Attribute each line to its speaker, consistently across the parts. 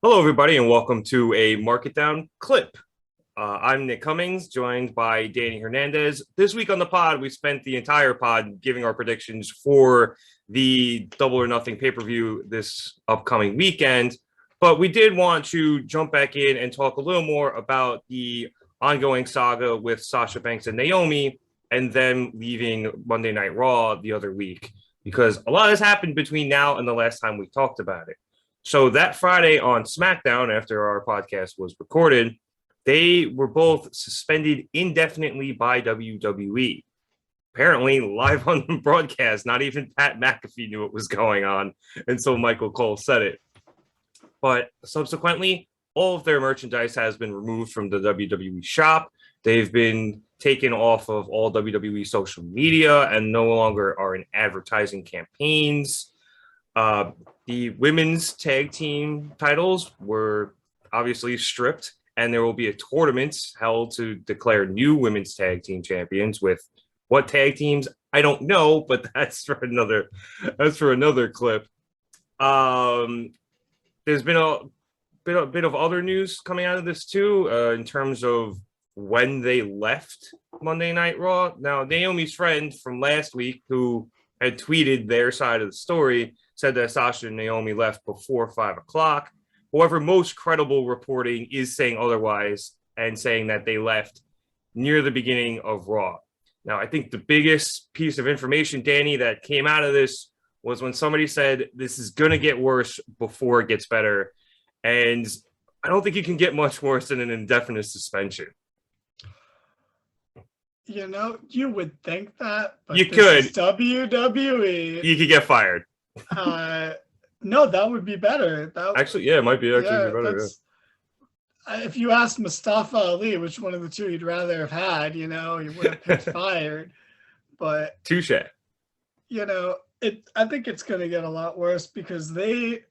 Speaker 1: Hello, everybody, and welcome to a Market Down clip. I'm Nick Cummings, joined by Danny Hernandez. This week on the pod, we spent the entire pod giving our predictions for the Double or Nothing pay-per-view this upcoming weekend. But we did want to jump back in and talk a little more about the ongoing saga with Sasha Banks and Naomi and them leaving Monday Night Raw the other week, because a lot has happened between now and the last time we talked about it. So that Friday on SmackDown, after our podcast was recorded, they were both suspended indefinitely by WWE. Apparently, live on the broadcast, not even Pat McAfee knew what was going on until Michael Cole said it. But subsequently, all of their merchandise has been removed from the WWE shop. They've been taken off of all WWE social media and no longer are in advertising campaigns. The women's tag team titles were obviously stripped, and there will be a tournament held to declare new women's tag team champions. With what tag teams, I don't know, but that's for another clip. There's been a bit of other news coming out of this too, in terms of when they left Monday Night Raw. Now, Naomi's friend from last week, who had tweeted their side of the story, said that Sasha and Naomi left before 5 o'clock. However, most credible reporting is saying otherwise and saying that they left near the beginning of Raw. Now, I think the biggest piece of information, Danny, that came out of this was when somebody said this is going to get worse before it gets better. And I don't think you can get much worse than an indefinite suspension.
Speaker 2: You know, you would think that, but
Speaker 1: you could.
Speaker 2: WWE.
Speaker 1: You could get fired.
Speaker 2: No, that would be better.
Speaker 1: Actually, yeah, it might be actually better.
Speaker 2: Yeah. If you asked Mustafa Ali which one of the two you'd rather have had, you know, you would have picked fired. But
Speaker 1: touche.
Speaker 2: You know, I think it's going to get a lot worse because it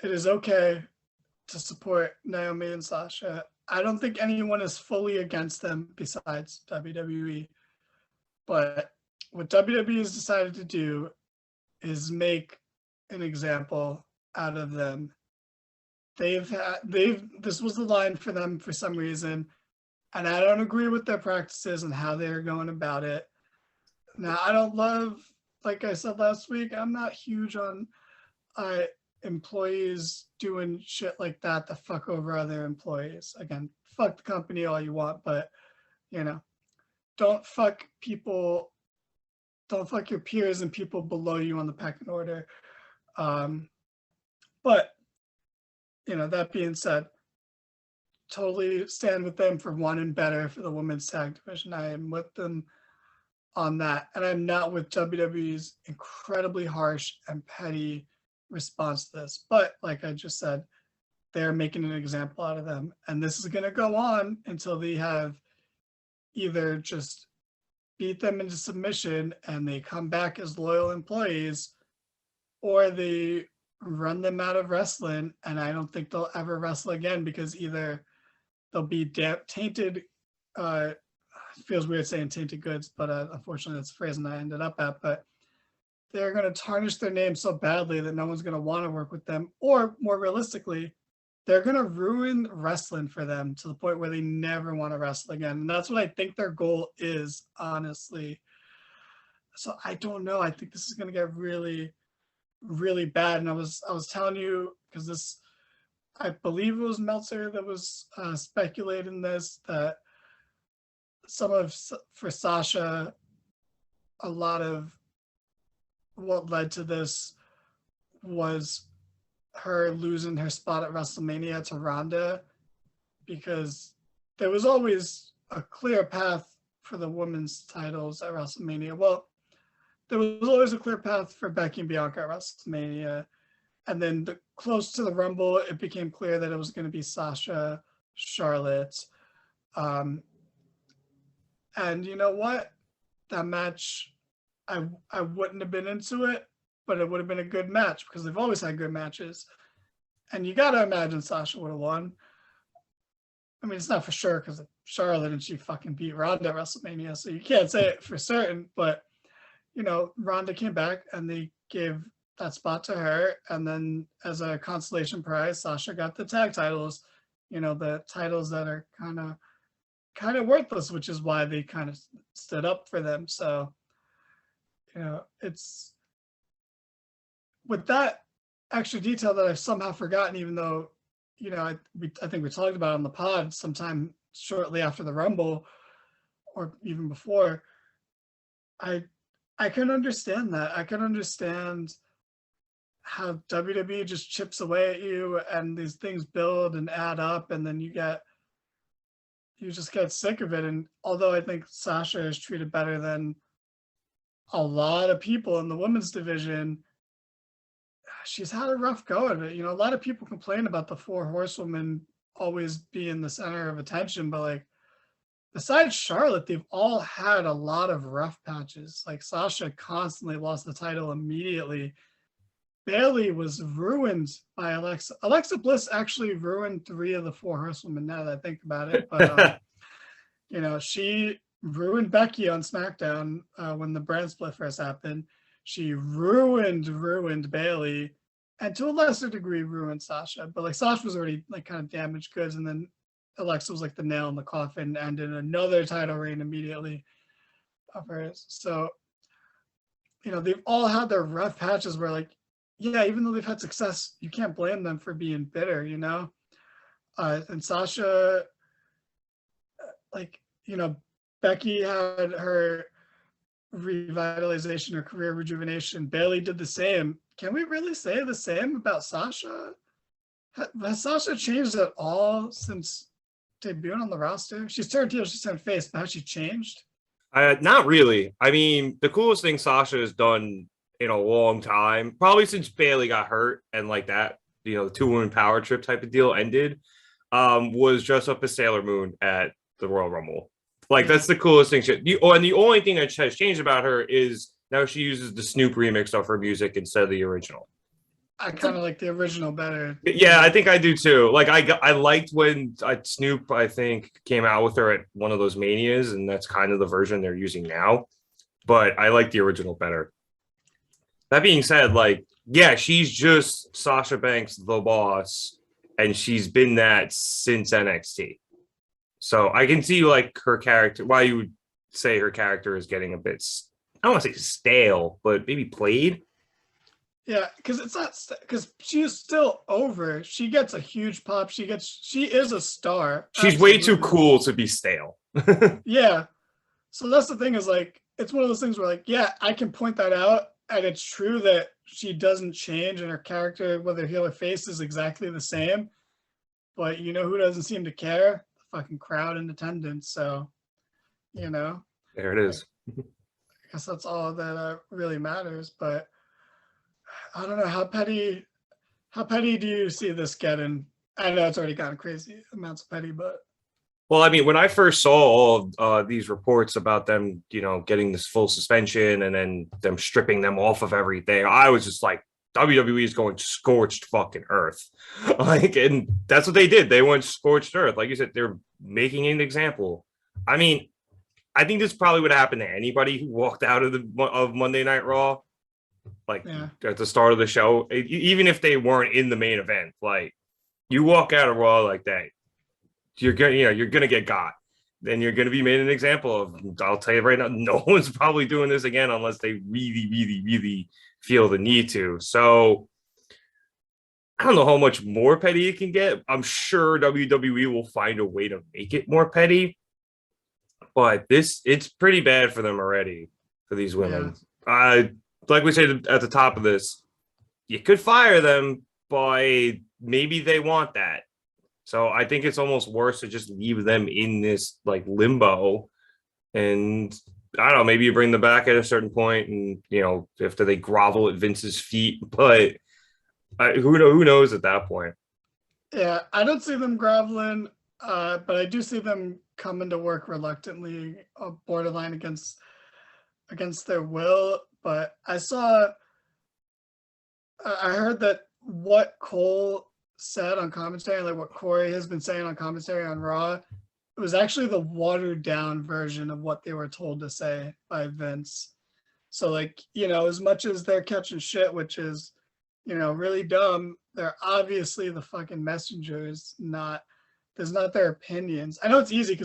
Speaker 2: is okay to support Naomi and Sasha. I don't think anyone is fully against them besides WWE. But what WWE has decided to do is make an example out of them. This was the line for them for some reason, and I don't agree with their practices and how they're going about it. Now, I don't love, like I said last week, I'm not huge on employees doing shit like that to fuck over other employees. Again, fuck the company all you want, but, you know, don't fuck your peers and people below you on the pecking order. But, you know, that being said, totally stand with them for wanting better for the women's tag division. I am with them on that. And I'm not with WWE's incredibly harsh and petty response to this. But like I just said, they're making an example out of them. And this is going to go on until they have either just beat them into submission and they come back as loyal employees, or they run them out of wrestling. And I don't think they'll ever wrestle again because either they'll be tainted. It feels weird saying tainted goods, but unfortunately that's the phrasing I ended up at. But they're going to tarnish their name so badly that no one's going to want to work with them. Or more realistically, they're going to ruin wrestling for them to the point where they never want to wrestle again. And that's what I think their goal is, honestly. So I don't know. I think this is going to get really, really bad. And I was telling you, because I believe it was Meltzer that was speculating this, that for Sasha, a lot of what led to this was her losing her spot at WrestleMania to Ronda, because there was always a clear path for the women's titles at WrestleMania. Well, there was always a clear path for Becky and Bianca at WrestleMania. And then close to the Rumble, it became clear that it was going to be Sasha, Charlotte. And you know what? That match, I wouldn't have been into it, but it would have been a good match because they've always had good matches. And you got to imagine Sasha would have won. I mean, it's not for sure because Charlotte and she fucking beat Ronda at WrestleMania, so you can't say it for certain. But, Ronda came back and they gave that spot to her, and then as a consolation prize, Sasha got the tag titles. The titles that are kind of worthless, which is why they kind of stood up for them. So, it's with that extra detail that I've somehow forgotten, even though, I think we talked about it on the pod sometime shortly after the Rumble or even before. I can understand that. I can understand how WWE just chips away at you and these things build and add up, and then you just get sick of it. And although I think Sasha is treated better than a lot of people in the women's division, she's had a rough go of it. A lot of people complain about the four horsewomen always being the center of attention, but like, besides Charlotte, they've all had a lot of rough patches. Like Sasha constantly lost the title immediately. Bayley was ruined by Alexa. Alexa Bliss actually ruined 3 of the 4 horsewomen, now that I think about it. But, she ruined Becky on SmackDown when the brand split first happened. She ruined Bayley, and to a lesser degree ruined Sasha. But like Sasha was already like kind of damaged goods, and then Alexa was like the nail in the coffin and in another title reign immediately of hers. So, they've all had their rough patches where like, yeah, even though they've had success, you can't blame them for being bitter, and Sasha, Becky had her revitalization or career rejuvenation. Bayley did the same. Can we really say the same about Sasha? Has Sasha changed at all since debuting on the roster? She's turned heel, she's turned face, but has she changed?
Speaker 1: Not really. I mean, the coolest thing Sasha has done in a long time, probably since Bayley got hurt and like that, the 2-woman power trip type of deal ended, was dress up as Sailor Moon at the Royal Rumble. Like, that's the coolest thing. And the only thing that has changed about her is now she uses the Snoop remix of her music instead of the original.
Speaker 2: I kind of like the original better.
Speaker 1: Yeah, I think I do too. Like, I liked when Snoop, I think, came out with her at one of those Manias, and that's kind of the version they're using now. But I like the original better. That being said, like, yeah, she's just Sasha Banks, the boss, and she's been that since NXT. So I can see like her character, why you would say her character is getting a bit, I don't want to say stale, but maybe played.
Speaker 2: Yeah, because it's not, because she's still over. She gets a huge pop. She is a star.
Speaker 1: She's way too cool to be stale.
Speaker 2: Yeah. So that's the thing, is like, it's one of those things where like, yeah, I can point that out. And it's true that she doesn't change, and her character, whether heel or face, is exactly the same. But who doesn't seem to care? The fucking crowd in attendance. So,
Speaker 1: there it is.
Speaker 2: I guess that's all that really matters. But I don't know, how petty do you see this getting? I know it's already gotten crazy amounts of petty, but.
Speaker 1: Well, I mean, when I first saw all of these reports about them, getting this full suspension and then them stripping them off of everything, I was just like, WWE is going scorched fucking earth. Like, and that's what they did. They went scorched earth. Like you said, they're making an example. I mean, I think this probably would have happened to anybody who walked out of Monday Night Raw, like at the start of the show, even if they weren't in the main event. Like, you walk out of Raw like that, you're gonna get got. Then you're gonna be made an example of. I'll tell you right now, no one's probably doing this again unless they really, really, really feel the need to. So I don't know how much more petty it can get. I'm sure WWE will find a way to make it more petty, but it's pretty bad for them already, for these women. Like we said at the top of this, you could fire them, but maybe they want that. So I think it's almost worse to just leave them in this like limbo, and I don't know, maybe you bring them back at a certain point, and after they grovel at Vince's feet, but who knows at that point?
Speaker 2: Yeah, I don't see them groveling, but I do see them coming to work reluctantly, borderline against their will. But I heard that what Cole said on commentary, like what Corey has been saying on commentary on Raw, it was actually the watered down version of what they were told to say by Vince. So like, as much as they're catching shit, which is, really dumb, they're obviously the fucking messengers, there's not their opinions. I know it's easy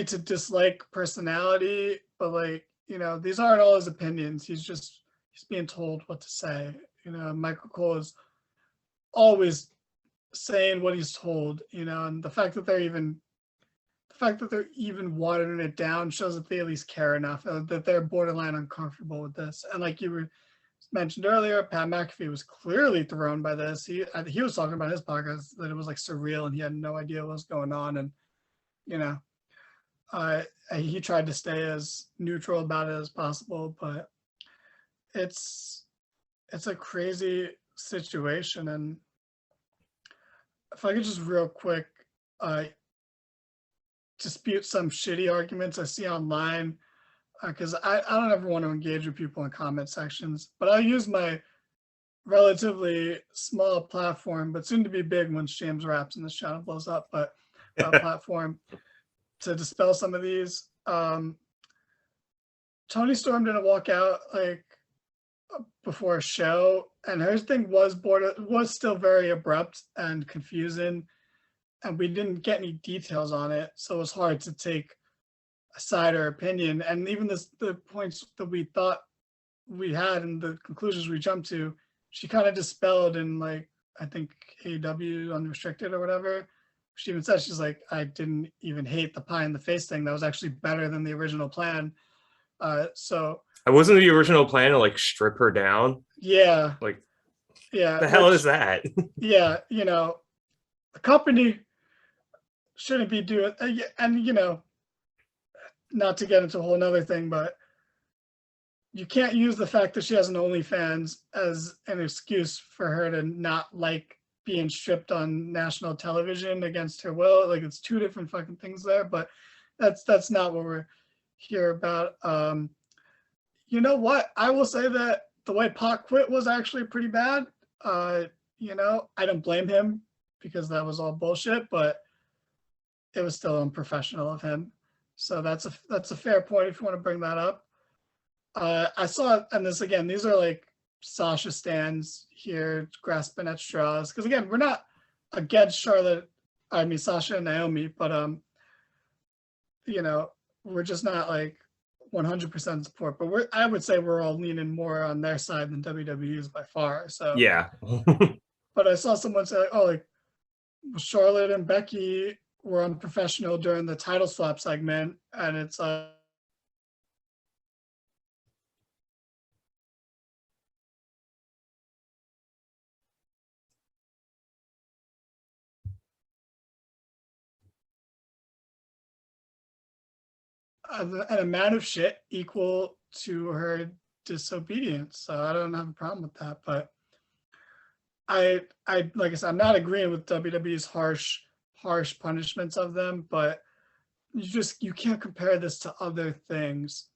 Speaker 2: to dislike personality, but like, these aren't all his opinions. He's being told what to say. Michael Cole is always saying what he's told, and the fact that they're even watering it down shows that they at least care enough, that they're borderline uncomfortable with this. And like you were mentioned earlier, Pat McAfee was clearly thrown by this. He was talking about his podcast that it was like surreal and he had no idea what was going on. And he tried to stay as neutral about it as possible, but it's a crazy situation. And if I could just real quick dispute some shitty arguments I see online, because I don't ever want to engage with people in comment sections, but I'll use my relatively small platform, but soon to be big once James Raps and this channel blows up, but platform to dispel some of these. Tony Storm didn't walk out like before a show, and her thing was still very abrupt and confusing, and we didn't get any details on it, so it was hard to take a side or opinion. And even the points that we thought we had and the conclusions we jumped to, she kind of dispelled in, like, I think AEW Unrestricted or whatever. She even said, she's like, I didn't even hate the pie in the face thing. That was actually better than the original plan. So
Speaker 1: I wasn't the original plan to like strip her down.
Speaker 2: Yeah.
Speaker 1: Like,
Speaker 2: yeah.
Speaker 1: the hell is that?
Speaker 2: Yeah. The company shouldn't be doing, and not to get into a whole nother thing, but you can't use the fact that she has an OnlyFans as an excuse for her to not like being stripped on national television against her will. Like, it's two different fucking things there, but that's not what we're here about. You know what? I will say that the way Pac quit was actually pretty bad. I don't blame him because that was all bullshit, but it was still unprofessional of him. So that's a fair point if you want to bring that up. I saw, and this again, these are like Sasha stands here grasping at straws, because again, we're not against Sasha and Naomi, but we're just not like 100% support. But I would say we're all leaning more on their side than WWE's by far. So
Speaker 1: yeah.
Speaker 2: But I saw someone say, oh, like Charlotte and Becky were unprofessional during the title swap segment, and it's an amount of shit equal to her disobedience. So I don't have a problem with that. But I like I said, I'm not agreeing with WWE's harsh punishments of them, but you can't compare this to other things.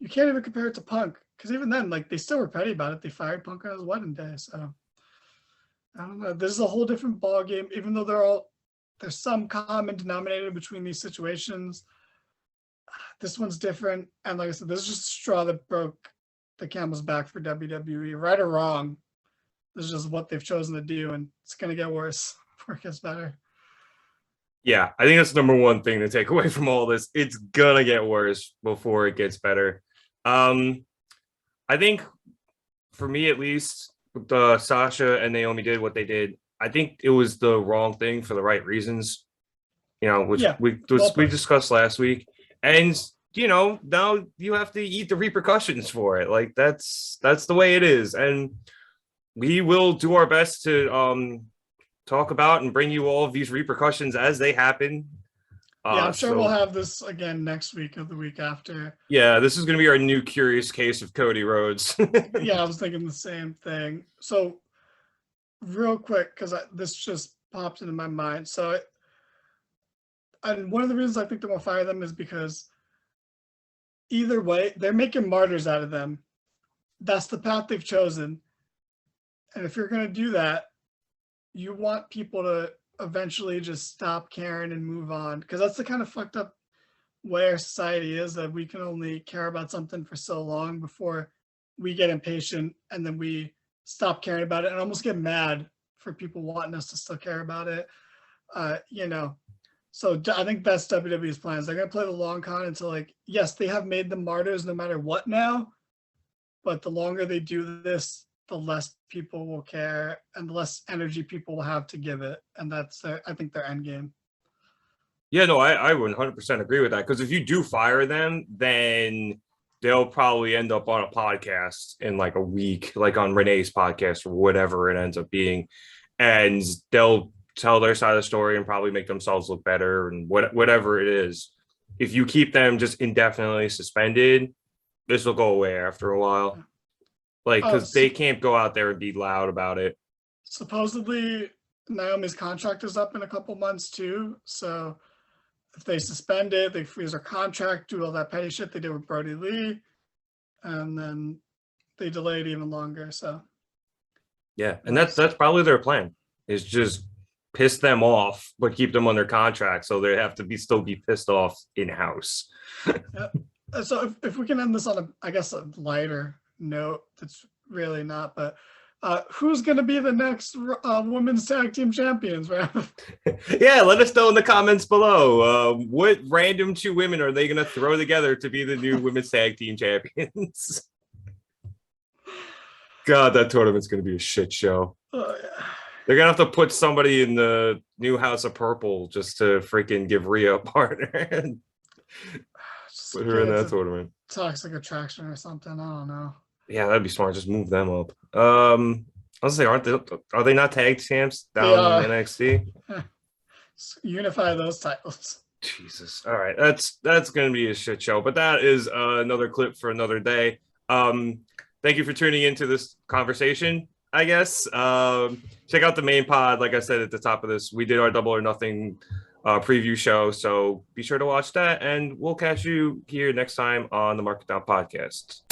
Speaker 2: You can't even compare it to Punk, because even then, like, they still were petty about it. They fired Punk on his wedding day. So I don't know. This is a whole different ball game, even though there's some common denominator between these situations. This one's different. And like I said, this is just a straw that broke the camel's back for WWE, right or wrong. This is just what they've chosen to do, and it's going to get worse before it gets better.
Speaker 1: Yeah, I think that's the number one thing to take away from all this. It's going to get worse before it gets better. I think, for me at least, Sasha and Naomi did what they did. I think it was the wrong thing for the right reasons, which we discussed last week. And now you have to eat the repercussions for it. Like, that's the way it is. And we will do our best to talk about and bring you all of these repercussions as they happen.
Speaker 2: Yeah, I'm sure we'll have this again next week or the week after.
Speaker 1: Yeah, this is going to be our new curious case of Cody Rhodes.
Speaker 2: Yeah, I was thinking the same thing. So real quick, because this just popped into my mind. So, and one of the reasons I think they won't fire them is because either way, they're making martyrs out of them. That's the path they've chosen. And if you're going to do that, you want people to eventually just stop caring and move on, because that's the kind of fucked up way our society is, that we can only care about something for so long before we get impatient and then we stop caring about it and almost get mad for people wanting us to still care about it. You know, so I think that's WWE's plans. They're gonna play the long con until, like, yes, they have made them martyrs no matter what now, but the longer they do this, the less people will care and the less energy people will have to give it. And that's their, I think, their end game.
Speaker 1: Yeah, no, I 100% agree with that, because if you do fire them, then they'll probably end up on a podcast in like a week, like on Renee's podcast or whatever it ends up being, and they'll tell their side of the story and probably make themselves look better and whatever it is. If you keep them just indefinitely suspended, this will go away after a while, like, because they can't go out there and be loud about it.
Speaker 2: Supposedly, Naomi's contract is up in a couple months too, so if they suspend it, they freeze her contract, do all that petty shit they did with Brody Lee, and then they delay it even longer. So
Speaker 1: yeah, and that's probably their plan, is just piss them off but keep them under contract so they have to still be pissed off in-house.
Speaker 2: Yeah. So if we can end this on I guess a lighter note, that's really not, but who's going to be the next women's tag team champions, right?
Speaker 1: Yeah, let us know in the comments below. What random two women are they going to throw together to be the new women's tag team champions? God, that tournament's going to be a shit show.
Speaker 2: Oh, yeah.
Speaker 1: They're going to have to put somebody in the new House of Purple just to freaking give Rhea a partner and put her in that tournament.
Speaker 2: Toxic Attraction or something. I don't know.
Speaker 1: Yeah, that'd be smart. Just move them up. I was say, are they not tag champs down in NXT?
Speaker 2: Unify those titles.
Speaker 1: Jesus. All right. That's gonna be a shit show. But that is another clip for another day. Thank you for tuning into this conversation, I guess. Check out the main pod. Like I said at the top of this, we did our Double or Nothing preview show. So be sure to watch that, and we'll catch you here next time on the Market Down Podcast.